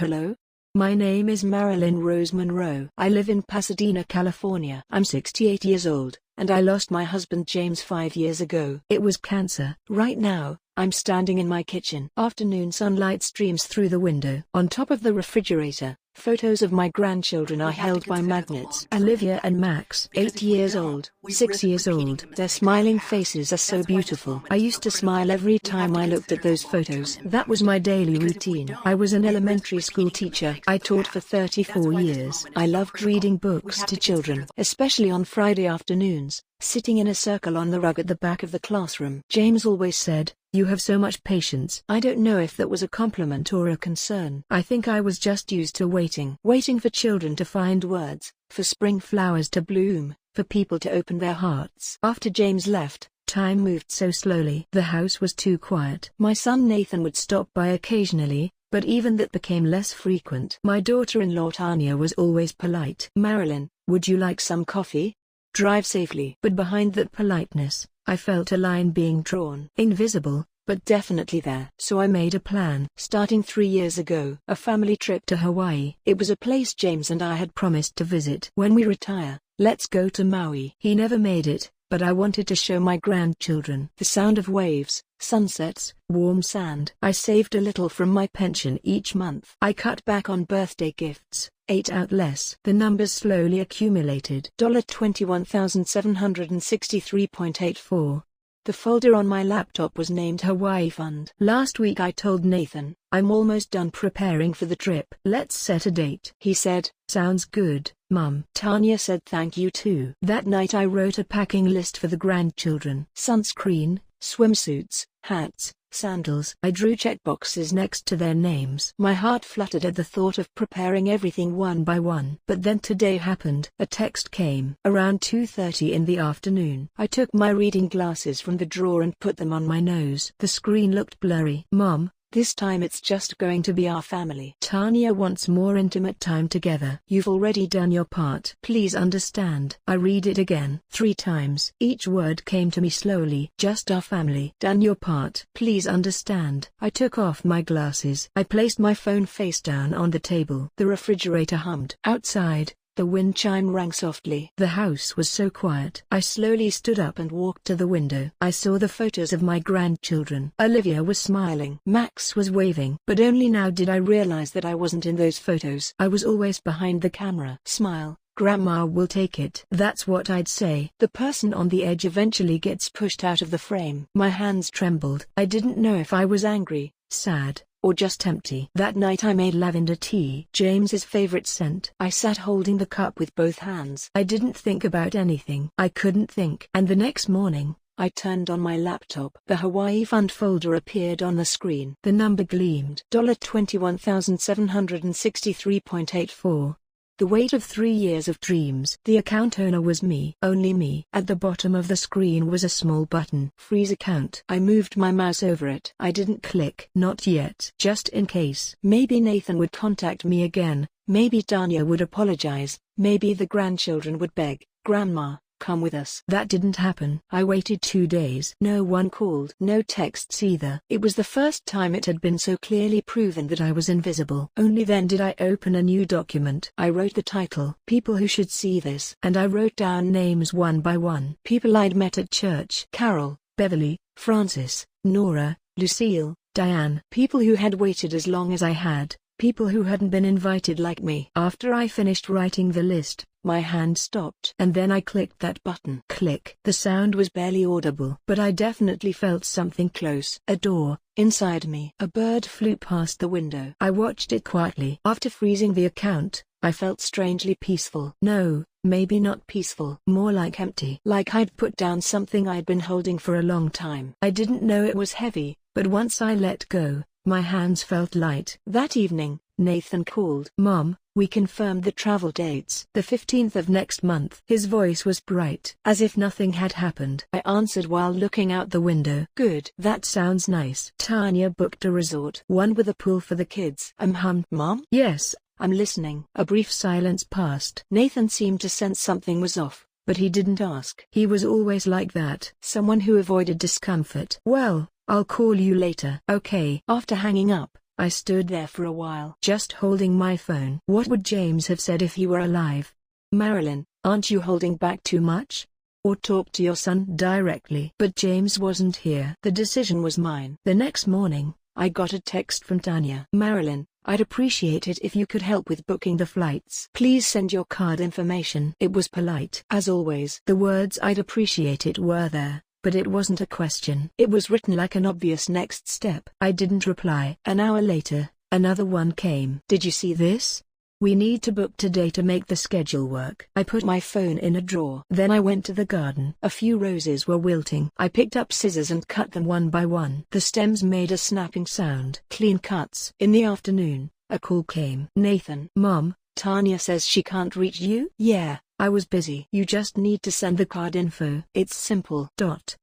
Hello? My name is Marilyn Rose Monroe. I live in Pasadena, California. I'm 68 years old, and I lost my husband James 5 years ago. It was cancer. Right now, I'm standing in my kitchen. Afternoon sunlight streams through the window. On top of the refrigerator, photos of my grandchildren are held by magnets. Olivia and Max, 8 years old, 6 years old. Their smiling faces are so beautiful. I used to smile every time I looked at those photos. That was my daily routine. I was an elementary school teacher. I taught for 34 years. I loved reading books to children, especially on Friday afternoons, sitting in a circle on the rug at the back of the classroom. James always said, "You have so much patience." I don't know if that was a compliment or a concern. I think I was just used to waiting for children to find words, for spring flowers to bloom, for people to open their hearts. After James left, time moved so slowly. The house was too quiet. My son Nathan would stop by occasionally, but even that became less frequent. My daughter-in-law Tanya was always polite. "Marilyn, would you like some coffee? Drive safely." But behind that politeness, I felt a line being drawn. Invisible, but definitely there. So I made a plan. Starting 3 years ago, a family trip to Hawaii. It was a place James and I had promised to visit. When we retire, let's go to Maui. He never made it, but I wanted to show my grandchildren the sound of waves, sunsets, warm sand. I saved a little from my pension each month. I cut back on birthday gifts, ate out less. The numbers slowly accumulated. $21,763.84. The folder on my laptop was named Hawaii Fund. Last week I told Nathan, "I'm almost done preparing for the trip. Let's set a date." He said, "Sounds good, Mum." Tanya said thank you too. That night I wrote a packing list for the grandchildren. Sunscreen, swimsuits, hats, sandals. I drew checkboxes next to their names. My heart fluttered at the thought of preparing everything one by one. But then today happened. A text came. Around 2:30 in the afternoon. I took my reading glasses from the drawer and put them on my nose. The screen looked blurry. "Mom, this time it's just going to be our family. Tanya wants more intimate time together. You've already done your part. Please understand." I read it again 3 times. Each word came to me slowly. Just our family. Done your part. Please understand. I took off my glasses. I placed my phone face down on the table. The refrigerator hummed. Outside, the wind chime rang softly. The house was so quiet. I slowly stood up and walked to the window. I saw the photos of my grandchildren. Olivia was smiling. Max was waving. But only now did I realize that I wasn't in those photos. I was always behind the camera. "Smile, Grandma will take it." That's what I'd say. The person on the edge eventually gets pushed out of the frame. My hands trembled. I didn't know if I was angry, sad, or just empty. That night I made lavender tea, James's favorite scent. I sat holding the cup with both hands. I didn't think about anything. I couldn't think. And the next morning, I turned on my laptop. The Hawaii Fund folder appeared on the screen. The number gleamed. $21,763.84. The weight of 3 years of dreams. The account owner was me. Only me. At the bottom of the screen was a small button. Freeze account. I moved my mouse over it. I didn't click. Not yet. Just in case. Maybe Nathan would contact me again. Maybe Tanya would apologize. Maybe the grandchildren would beg, "Grandma, come with us." That didn't happen. I waited 2 days. No one called. No texts either. It was the first time it had been so clearly proven that I was invisible. Only then did I open a new document. I wrote the title, "People Who Should See This," and I wrote down names one by one. People I'd met at church. Carol, Beverly, Francis, Nora, Lucille, Diane. People who had waited as long as I had. People who hadn't been invited like me. After I finished writing the list, my hand stopped. And then I clicked that button. Click. The sound was barely audible, but I definitely felt something close. A door, inside me. A bird flew past the window. I watched it quietly. After freezing the account, I felt strangely peaceful. No, maybe not peaceful. More like empty. Like I'd put down something I'd been holding for a long time. I didn't know it was heavy, but once I let go, my hands felt light. That evening, Nathan called. "Mom, we confirmed the travel dates. The 15th of next month." His voice was bright, as if nothing had happened. I answered while looking out the window. "Good. That sounds nice." Tanya booked a resort. "One with a pool for the kids." Hummed. "Mom?" "Yes, I'm listening." A brief silence passed. Nathan seemed to sense something was off, but he didn't ask. He was always like that. Someone who avoided discomfort. "Well, I'll call you later." "Okay." After hanging up, I stood there for a while, just holding my phone. What would James have said if he were alive? Marilyn, aren't you holding back too much? Or talk to your son directly. But James wasn't here. The decision was mine. The next morning, I got a text from Tanya. Marilyn, I'd appreciate it if you could help with booking the flights. Please send your card information. It was polite. As always, the words "I'd appreciate it" were there, but it wasn't a question. It was written like an obvious next step. I didn't reply. An hour later, another one came. Did you see this? We need to book today to make the schedule work. I put my phone in a drawer. Then I went to the garden. A few roses were wilting. I picked up scissors and cut them one by one. The stems made a snapping sound. Clean cuts. In the afternoon, a call came. Nathan. Mom, Tanya says she can't reach you? Yeah, I was busy. You just need to send the card info. It's simple.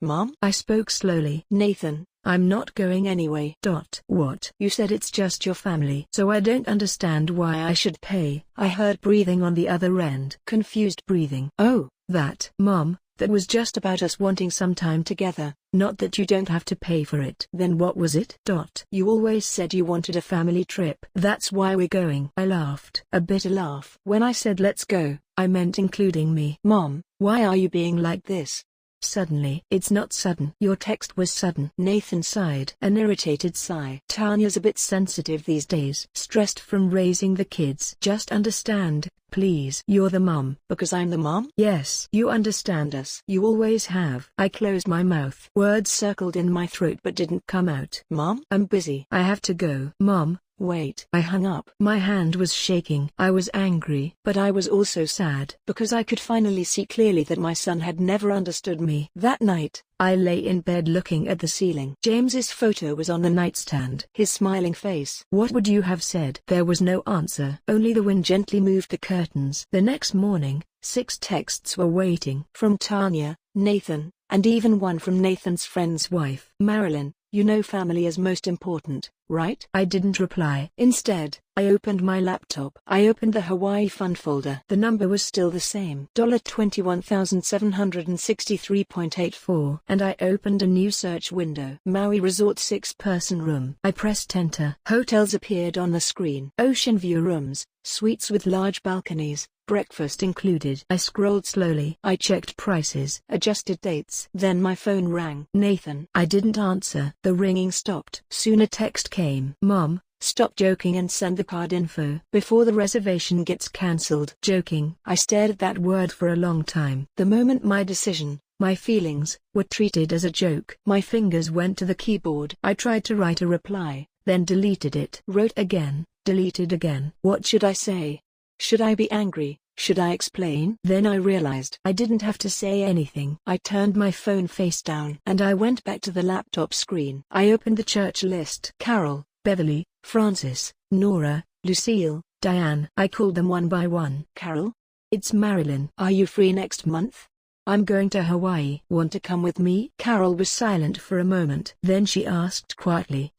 Mom? I spoke slowly. Nathan, I'm not going anyway. What? You said it's just your family. So I don't understand why I should pay. I heard breathing on the other end. Confused breathing. Oh, that. Mom, that was just about us wanting some time together, not that you don't have to pay for it. Then what was it? You always said you wanted a family trip. That's why we're going. I laughed. A bitter laugh. When I said let's go, I meant including me. Mom, why are you being like this? Suddenly. It's not sudden. Your text was sudden. Nathan sighed. An irritated sigh. Tanya's a bit sensitive these days. Stressed from raising the kids. Just understand, please. You're the mom. Because I'm the mom? Yes. You understand us. You always have. I closed my mouth. Words circled in my throat but didn't come out. Mom? I'm busy. I have to go. Mom. Wait. I hung up. My hand was shaking. I was angry, but I was also sad, because I could finally see clearly that my son had never understood me. That night, I lay in bed looking at the ceiling. James's photo was on the nightstand. His smiling face. What would you have said? There was no answer. Only the wind gently moved the curtains. The next morning, 6 texts were waiting. From Tanya, Nathan, and even one from Nathan's friend's wife. Marilyn, you know family is most important, right? I didn't reply. Instead, I opened my laptop. I opened the Hawaii fund folder. The number was still the same. $21,763.84. And I opened a new search window. Maui Resort 6-person room. I pressed enter. Hotels appeared on the screen. Ocean view rooms, suites with large balconies, breakfast included. I scrolled slowly. I checked prices. Adjusted dates. Then my phone rang. Nathan. I didn't answer. The ringing stopped. Soon a text came. Mom, stop joking and send the card info before the reservation gets cancelled. Joking. I stared at that word for a long time. The moment my decision, my feelings, were treated as a joke. My fingers went to the keyboard. I tried to write a reply, then deleted it. Wrote again, deleted again. What should I say? Should I be angry? Should I explain? Then I realized I didn't have to say anything. I turned my phone face down and I went back to the laptop screen. I opened the church list. Carol, Beverly, Francis, Nora, Lucille, Diane. I called them one by one. Carol? It's Marilyn. Are you free next month? I'm going to Hawaii. Want to come with me? Carol was silent for a moment. Then she asked quietly.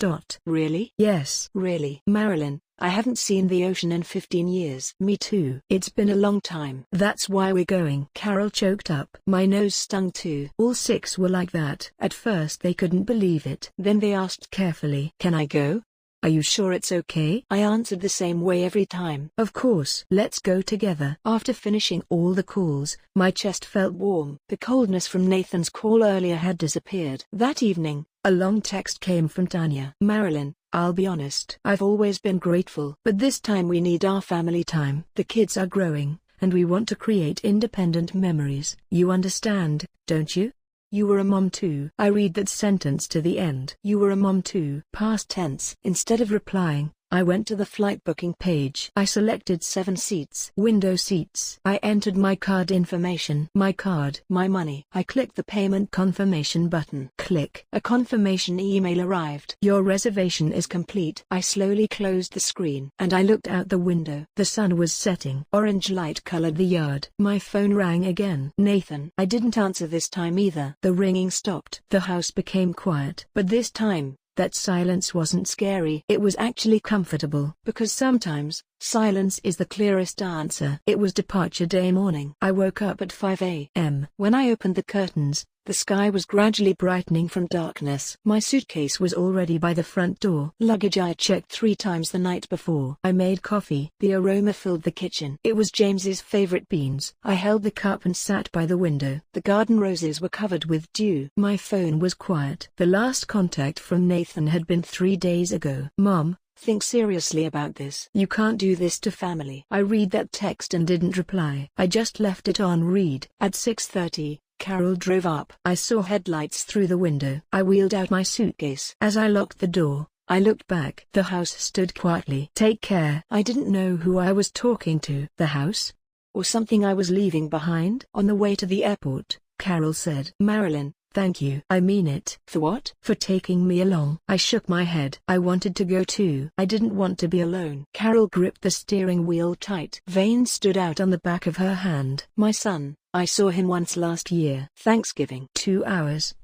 Really? Yes. Really? Marilyn, I haven't seen the ocean in 15 years. Me too. It's been a long time. That's why we're going. Carol choked up. My nose stung too. All 6 were like that. At first they couldn't believe it. Then they asked carefully. Can I go? Are you sure it's okay? I answered the same way every time. Of course. Let's go together. After finishing all the calls, my chest felt warm. The coldness from Nathan's call earlier had disappeared. That evening, a long text came from Tanya. Marilyn, I'll be honest. I've always been grateful. But this time we need our family time. The kids are growing, and we want to create independent memories. You understand, don't you? You were a mom too. I read that sentence to the end. You were a mom too. Past tense. Instead of replying, I went to the flight booking page. I selected 7 seats. Window seats. I entered my card information. My card. My money. I clicked the payment confirmation button. Click. A confirmation email arrived. Your reservation is complete. I slowly closed the screen and I looked out the window. The sun was setting. Orange light colored the yard. My phone rang again. Nathan. I didn't answer this time either. The ringing stopped. The house became quiet. But this time, that silence wasn't scary. It was actually comfortable. Because sometimes, silence is the clearest answer. It was departure day morning. I woke up at 5 a.m. When I opened the curtains, The sky was gradually brightening from darkness. My suitcase was already by the front door. Luggage I checked 3 times the night before. I made coffee. The aroma filled the kitchen. It was James's favorite beans. I held the cup and sat by the window. The garden roses were covered with dew. My phone was quiet. The last contact from Nathan had been 3 days ago. Mom, think seriously about this. You can't do this to family. I read that text and didn't reply. I just left it on read. At 6:30, Carol drove up. I saw headlights through the window. I wheeled out my suitcase. As I locked the door, I looked back. The house stood quietly. Take care. I didn't know who I was talking to. The house? Or something I was leaving behind? On the way to the airport, Carol said, Marilyn, thank you. I mean it. For what? For taking me along. I shook my head. I wanted to go too. I didn't want to be alone. Carol gripped the steering wheel tight. Veins stood out on the back of her hand. My son, I saw him once last year. Thanksgiving. 2 hours.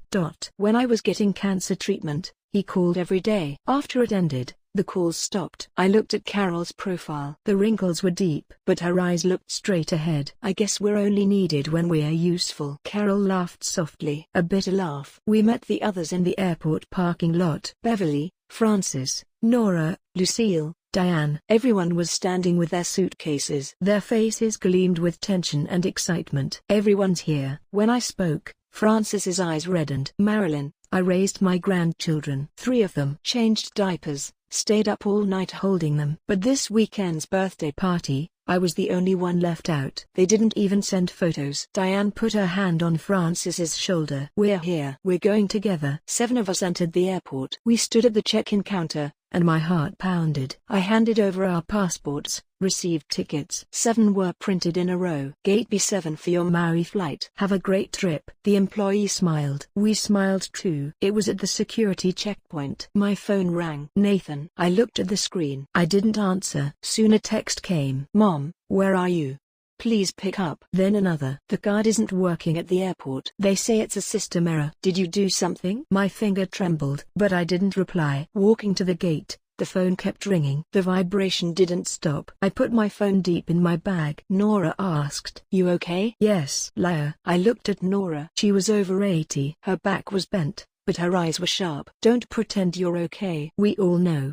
When I was getting cancer treatment, he called every day. After it ended, the calls stopped. I looked at Carol's profile. The wrinkles were deep, but her eyes looked straight ahead. I guess we're only needed when we're useful. Carol laughed softly. A bitter laugh. We met the others in the airport parking lot. Beverly, Francis, Nora, Lucille, Diane. Everyone was standing with their suitcases. Their faces gleamed with tension and excitement. Everyone's here. When I spoke, Francis's eyes reddened. Marilyn, I raised my grandchildren. 3 of them. Changed diapers, stayed up all night holding them. But this weekend's birthday party, I was the only one left out. They didn't even send photos. Diane put her hand on Francis's shoulder. We're here. We're going together. 7 of us entered the airport. We stood at the check-in counter, and my heart pounded. I handed over our passports, received tickets. 7 were printed in a row. Gate B7 for your Maui flight. Have a great trip. The employee smiled. We smiled too. It was at the security checkpoint. My phone rang. Nathan. I looked at the screen. I didn't answer. Soon a text came. Mom, where are you? Please pick up. Then another. The card isn't working at the airport. They say it's a system error. Did you do something? My finger trembled, but I didn't reply. Walking to the gate, the phone kept ringing. The vibration didn't stop. I put my phone deep in my bag. Nora asked, You okay? Yes. Liar. I looked at Nora. She was over 80. Her back was bent, but her eyes were sharp. Don't pretend you're okay. We all know.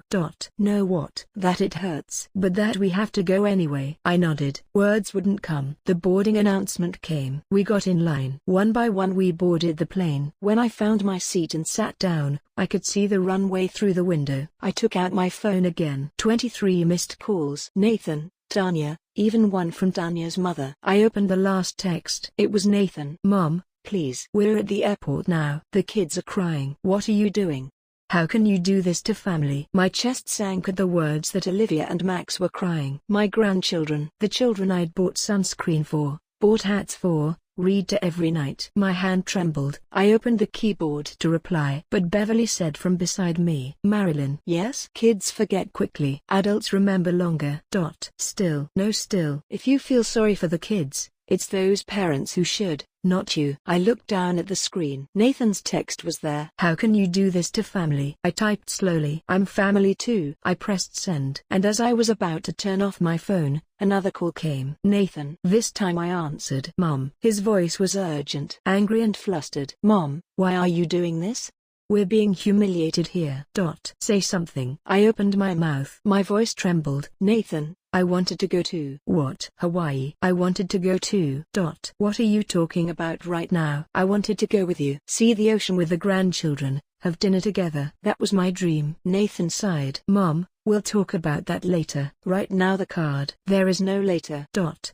Know what? That it hurts. But that we have to go anyway. I nodded. Words wouldn't come. The boarding announcement came. We got in line. One by one we boarded the plane. When I found my seat and sat down, I could see the runway through the window. I took out my phone again. 23 missed calls. Nathan, Tanya, even one from Tanya's mother. I opened the last text. It was Nathan. Mom, please. We're at the airport now. The kids are crying. What are you doing? How can you do this to family? My chest sank at the words that Olivia and Max were crying. My grandchildren. The children I'd bought sunscreen for, bought hats for, read to every night. My hand trembled. I opened the keyboard to reply. But Beverly said from beside me. Marilyn. Yes? Kids forget quickly. Adults remember longer. Still. No still. If you feel sorry for the kids, it's those parents who should, not you. I looked down at the screen. Nathan's text was there. How can you do this to family? I typed slowly. I'm family too. I pressed send. And as I was about to turn off my phone, another call came. Nathan. This time I answered. Mom. His voice was urgent, angry and flustered. Mom, why are you doing this? We're being humiliated here. Say something. I opened my mouth. My voice trembled. Nathan, I wanted to go to. What? Hawaii. I wanted to go to. What are you talking about right now? I wanted to go with you. See the ocean with the grandchildren, have dinner together. That was my dream. Nathan sighed. Mom, we'll talk about that later. Right now the card. There is no later.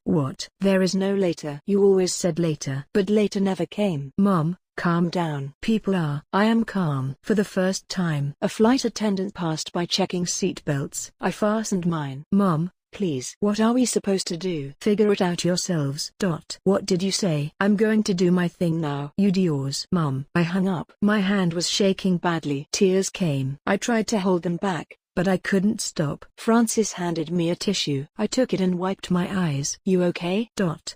What? There is no later. You always said later. But later never came. Mom, calm down. People are. I am calm. For the first time. A flight attendant passed by checking seat belts. I fastened mine. Mom, please. What are we supposed to do? Figure it out yourselves. What did you say? I'm going to do my thing now. You do yours. Mom. I hung up. My hand was shaking badly. Tears came. I tried to hold them back, but I couldn't stop. Francis handed me a tissue. I took it and wiped my eyes. You okay?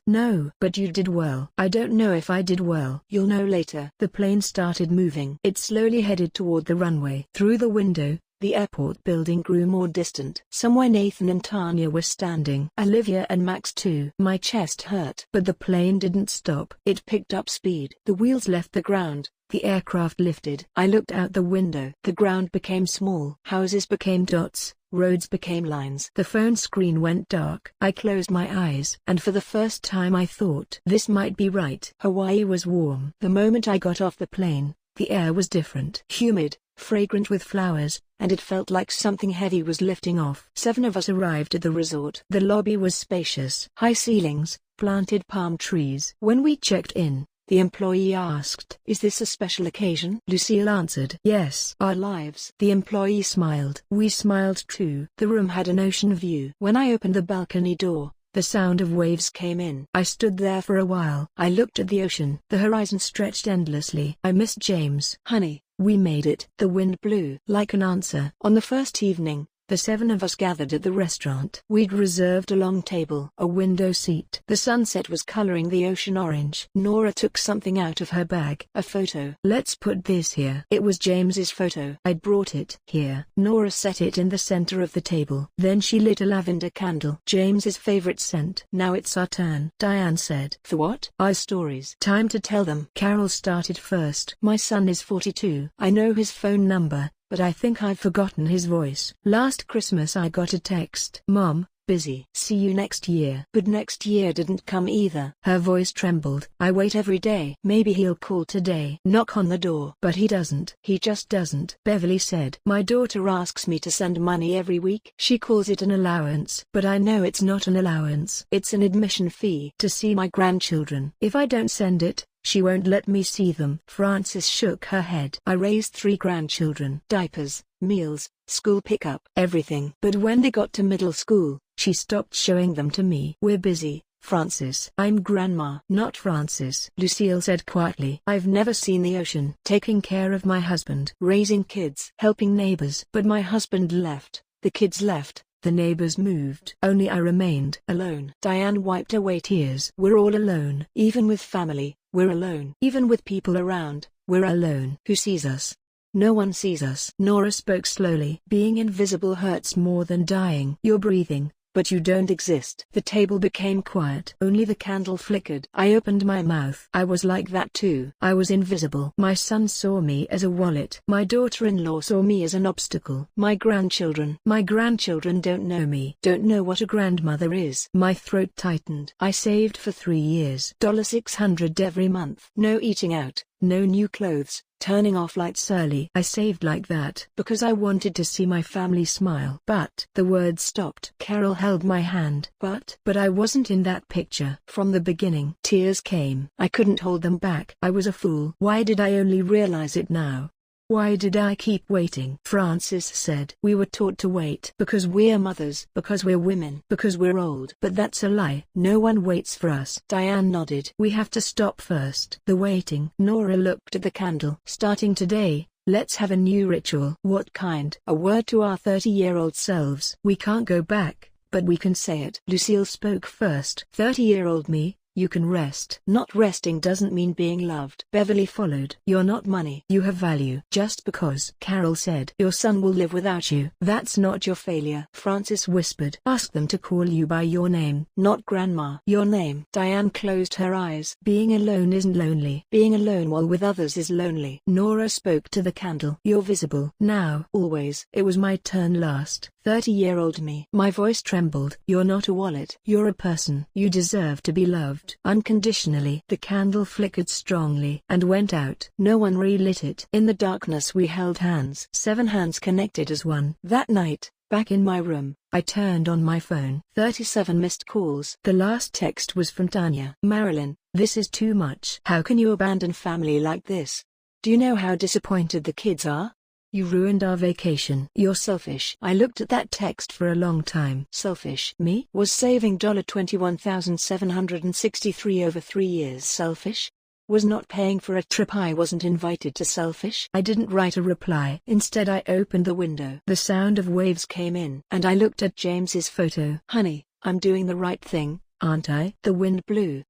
No. But you did well. I don't know if I did well. You'll know later. The plane started moving. It slowly headed toward the runway. Through the window, The airport building grew more distant. Somewhere Nathan and Tanya were standing. Olivia and Max too. My chest hurt. But the plane didn't stop. It picked up speed. The wheels left the ground. The aircraft lifted. I looked out the window. The ground became small. Houses became dots. Roads became lines. The phone screen went dark. I closed my eyes, and for the first time I thought this might be right. Hawaii was warm. The moment I got off the plane, the air was different. Humid, fragrant with flowers, and it felt like something heavy was lifting off. 7 of us arrived at the resort. The lobby was spacious. High ceilings, planted palm trees. When we checked in, the employee asked, "Is this a special occasion?" Lucille answered, "Yes. Our lives." The employee smiled. We smiled too. The room had an ocean view. When I opened the balcony door, the sound of waves came in. I stood there for a while. I looked at the ocean. The horizon stretched endlessly. I missed James. "Honey, we made it." The wind blew like an answer. On the first evening, the 7 of us gathered at the restaurant. We'd reserved a long table, a window seat. The sunset was coloring the ocean orange. Nora took something out of her bag. A photo. "Let's put this here." It was James's photo. I'd brought it. "Here." Nora set it in the center of the table. Then she lit a lavender candle. "James's favorite scent." "Now it's our turn," Diane said. "For what?" "Our stories. Time to tell them." Carol started first. "My son is 42. I know his phone number, but I think I've forgotten his voice. Last Christmas I got a text. 'Mom, busy. See you next year.' But next year didn't come either." Her voice trembled. "I wait every day. Maybe he'll call today. Knock on the door." "But he doesn't. He just doesn't." Beverly said. "My daughter asks me to send money every week. She calls it an allowance. But I know it's not an allowance. It's an admission fee to see my grandchildren. If I don't send it, she won't let me see them." Frances shook her head. "I raised 3 grandchildren. Diapers, meals, school pickup, everything. But when they got to middle school, she stopped showing them to me." "We're busy, Frances." "I'm grandma." "Not Frances," Lucille said quietly. "I've never seen the ocean." "Taking care of my husband. Raising kids. Helping neighbors." "But my husband left. The kids left. The neighbors moved. Only I remained alone." Diane wiped away tears. "We're all alone. Even with family, we're alone. Even with people around, we're alone. Who sees us? No one sees us." Nora spoke slowly. "Being invisible hurts more than dying. You're breathing, but you don't exist." The table became quiet. Only the candle flickered. I opened my mouth. I was like that too. I was invisible. My son saw me as a wallet. My daughter-in-law saw me as an obstacle. My grandchildren don't know me. Don't know what a grandmother is. My throat tightened. I saved for 3 years. $600 every month. No eating out. No new clothes, turning off lights early. I saved like that because I wanted to see my family smile. But the words stopped. Carol held my hand. But I wasn't in that picture. From the beginning. Tears came. I couldn't hold them back. I was a fool. Why did I only realize it now? Why did I keep waiting? Frances said. "We were taught to wait. Because we're mothers. Because we're women. Because we're old." "But that's a lie. No one waits for us." Diane nodded. "We have to stop first." "The waiting." Nora looked at the candle. "Starting today, let's have a new ritual." "What kind?" "A word to our 30-year-old selves. We can't go back, but we can say it." Lucille spoke first. 30-year-old me, you can rest. Not resting doesn't mean being loved. Beverly followed. "You're not money. You have value." "Just because," Carol said, "your son will live without you, that's not your failure." Frances whispered. "Ask them to call you by your name." "Not grandma." "Your name." Diane closed her eyes. "Being alone isn't lonely. Being alone while with others is lonely." Nora spoke to the candle. "You're visible. Now. Always." It was my turn last. 30-year-old me. My voice trembled. "You're not a wallet. You're a person. You deserve to be loved unconditionally." The candle flickered strongly and went out. No one relit it. In the darkness we held hands. 7 hands connected as one. That night, back in my room, I turned on my phone. 37 missed calls. The last text was from Tanya. "Marilyn, this is too much. How can you abandon family like this? Do you know how disappointed the kids are? You ruined our vacation. You're selfish." I looked at that text for a long time. Selfish? Me? Was saving $21,763 over 3 years selfish? Was not paying for a trip I wasn't invited to selfish? I didn't write a reply. Instead I opened the window. The sound of waves came in, and I looked at James's photo. "Honey, I'm doing the right thing, aren't I?" The wind blew.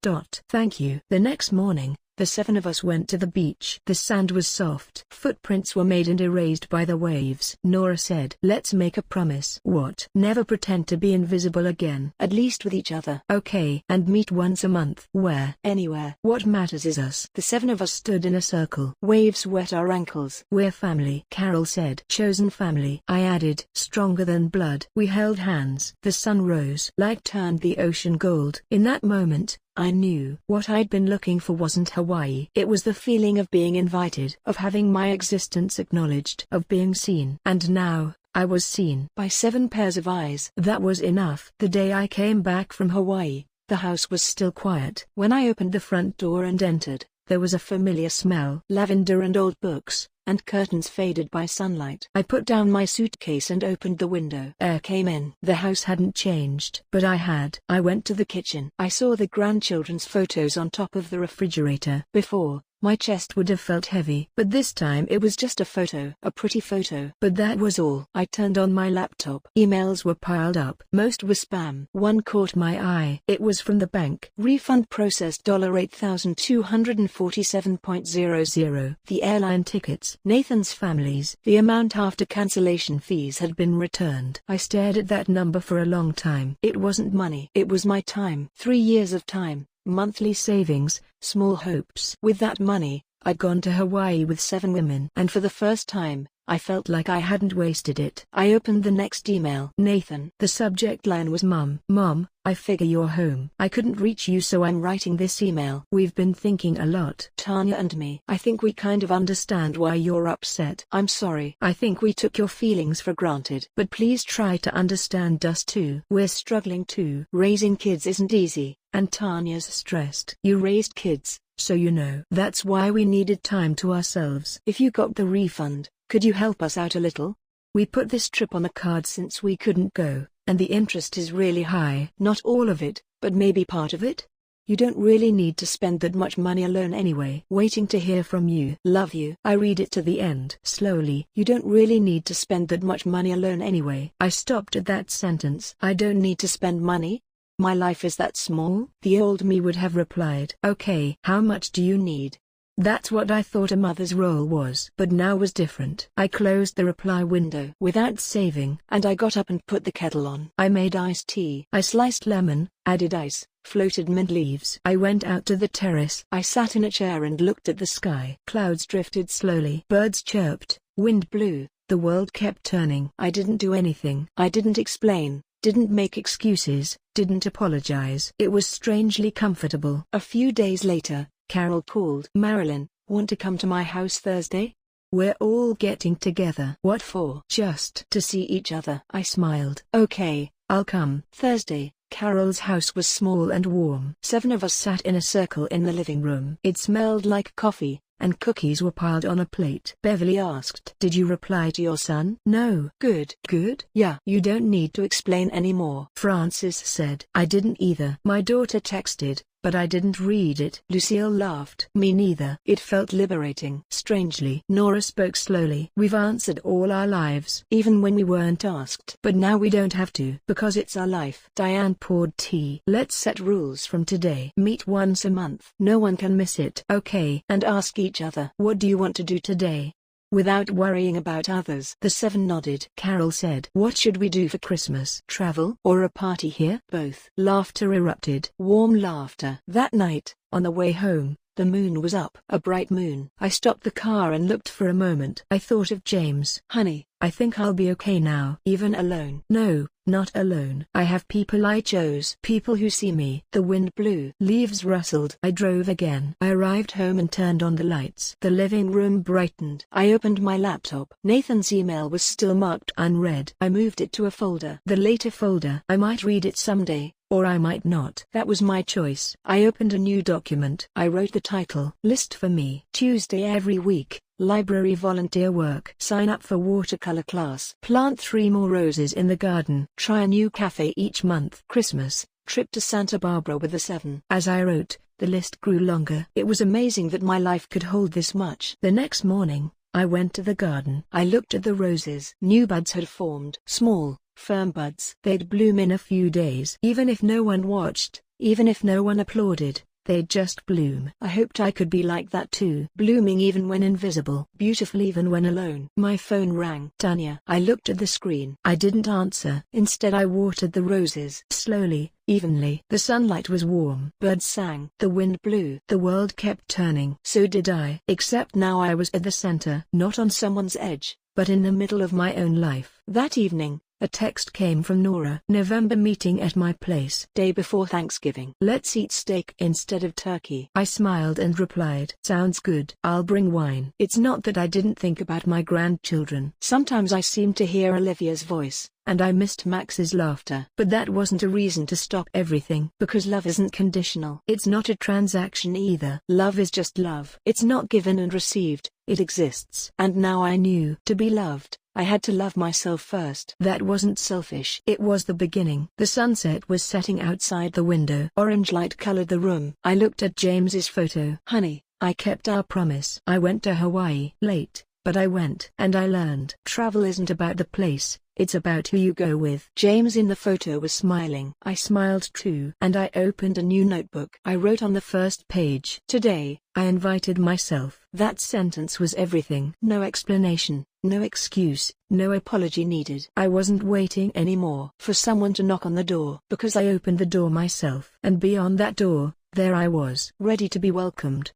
"Thank you." The next morning, The 7 of us went to the beach. The sand was soft. Footprints were made and erased by the waves. Nora said, "Let's make a promise." "What?" "Never pretend to be invisible again. At least with each other." "Okay." "And meet once a month." "Where?" "Anywhere. What matters is us." The 7 of us stood in a circle. Waves wet our ankles. "We're family," Carol said. "Chosen family," I added. "Stronger than blood." We held hands. The sun rose. Light turned the ocean gold. In that moment, I knew what I'd been looking for wasn't Hawaii. It was the feeling of being invited, of having my existence acknowledged, of being seen. And now, I was seen by 7 pairs of eyes. That was enough. The day I came back from Hawaii, the house was still quiet. When I opened the front door and entered, there was a familiar smell. Lavender and old books, and curtains faded by sunlight. I put down my suitcase and opened the window. Air came in. The house hadn't changed, but I had. I went to the kitchen. I saw the grandchildren's photos on top of the refrigerator. Before, my chest would have felt heavy, but this time it was just a photo. A pretty photo. But that was all. I turned on my laptop. Emails were piled up. Most were spam. One caught my eye. It was from the bank. Refund processed $8,247.00. The airline tickets. Nathan's family's. The amount after cancellation fees had been returned. I stared at that number for a long time. It wasn't money. It was my time. 3 years of time. Monthly savings, small hopes. With that money, I'd gone to Hawaii with 7 women. And for the first time, I felt like I hadn't wasted it. I opened the next email. Nathan. The subject line was Mom. "Mom, I figure you're home. I couldn't reach you, so I'm writing this email. We've been thinking a lot, Tanya and me. I think we kind of understand why you're upset. I'm sorry. I think we took your feelings for granted. But please try to understand us too. We're struggling too. Raising kids isn't easy, and Tanya's stressed. You raised kids, so you know. That's why we needed time to ourselves. If you got the refund, could you help us out a little? We put this trip on the card since we couldn't go, and the interest is really high. Not all of it, but maybe part of it? You don't really need to spend that much money alone anyway. Waiting to hear from you. Love you." I read it to the end. Slowly. "You don't really need to spend that much money alone anyway." I stopped at that sentence. I don't need to spend money? My life is that small? The old me would have replied, "Okay, how much do you need?" That's what I thought a mother's role was. But now was different. I closed the reply window without saving, and I got up and put the kettle on. I made iced tea. I sliced lemon, added ice, floated mint leaves. I went out to the terrace. I sat in a chair and looked at the sky. Clouds drifted slowly. Birds chirped, wind blew, the world kept turning. I didn't do anything. I didn't explain, didn't make excuses, didn't apologize. It was strangely comfortable. A few days later, Carol called. "Marilyn, want to come to my house Thursday? We're all getting together." "What for?" "Just to see each other." I smiled. "Okay, I'll come." Thursday, Carol's house was small and warm. 7 of us sat in a circle in the living room. It smelled like coffee, and cookies were piled on a plate. Beverly asked, "Did you reply to your son?" "No." "Good." "Good?" "Yeah." "You don't need to explain anymore." Francis said. "I didn't either." My daughter texted, but I didn't read it. Lucille laughed. "Me neither." It felt liberating. Strangely, Nora spoke slowly. "We've answered all our lives, even when we weren't asked. But now we don't have to, because it's our life." Diane poured tea. "Let's set rules from today. Meet once a month. No one can miss it." "Okay." "And ask each other, what do you want to do today? Without worrying about others." The 7 nodded. Carol said, "What should we do for Christmas? Travel or a party here?" Both. Laughter erupted. Warm laughter. That night, on the way home, the moon was up. A bright moon. I stopped the car and looked for a moment. I thought of James. "Honey, I think I'll be okay now." "Even alone?" "No, not alone. I have people I chose. People who see me." The wind blew. Leaves rustled. I drove again. I arrived home and turned on the lights. The living room brightened. I opened my laptop. Nathan's email was still marked unread. I moved it to a folder. The later folder. I might read it someday, or I might not. That was my choice. I opened a new document. I wrote the title. "List for me. Tuesday every week. Library volunteer work. Sign up for watercolor class. Plant 3 more roses in the garden. Try a new cafe each month. Christmas, trip to Santa Barbara with the 7." As I wrote, the list grew longer. It was amazing that my life could hold this much. The next morning, I went to the garden. I looked at the roses. New buds had formed. Small, firm buds. They'd bloom in a few days. Even if no one watched, even if no one applauded, they'd just bloom. I hoped I could be like that too. Blooming even when invisible. Beautiful even when alone. My phone rang. Tanya. I looked at the screen. I didn't answer. Instead I watered the roses. Slowly, evenly. The sunlight was warm. Birds sang. The wind blew. The world kept turning. So did I. Except now I was at the center. Not on someone's edge, but in the middle of my own life. That evening, a text came from Nora. November meeting at my place. Day before Thanksgiving. Let's eat steak instead of turkey. I smiled and replied, sounds good. I'll bring wine. It's not that I didn't think about my grandchildren. Sometimes I seemed to hear Olivia's voice, and I missed Max's laughter. But that wasn't a reason to stop everything. Because love isn't conditional. It's not a transaction either. Love is just love. It's not given and received, it exists. And now I knew, to be loved, I had to love myself first. That wasn't selfish. It was the beginning. The sunset was setting outside the window. Orange light colored the room. I looked at James's photo. Honey, I kept our promise. I went to Hawaii. Late, but I went. And I learned. Travel isn't about the place, it's about who you go with. James in the photo was smiling. I smiled too. And I opened a new notebook. I wrote on the first page. Today, I invited myself. That sentence was everything. No explanation, no excuse, no apology needed. I wasn't waiting anymore for someone to knock on the door. Because I opened the door myself. And beyond that door, there I was. Ready to be welcomed.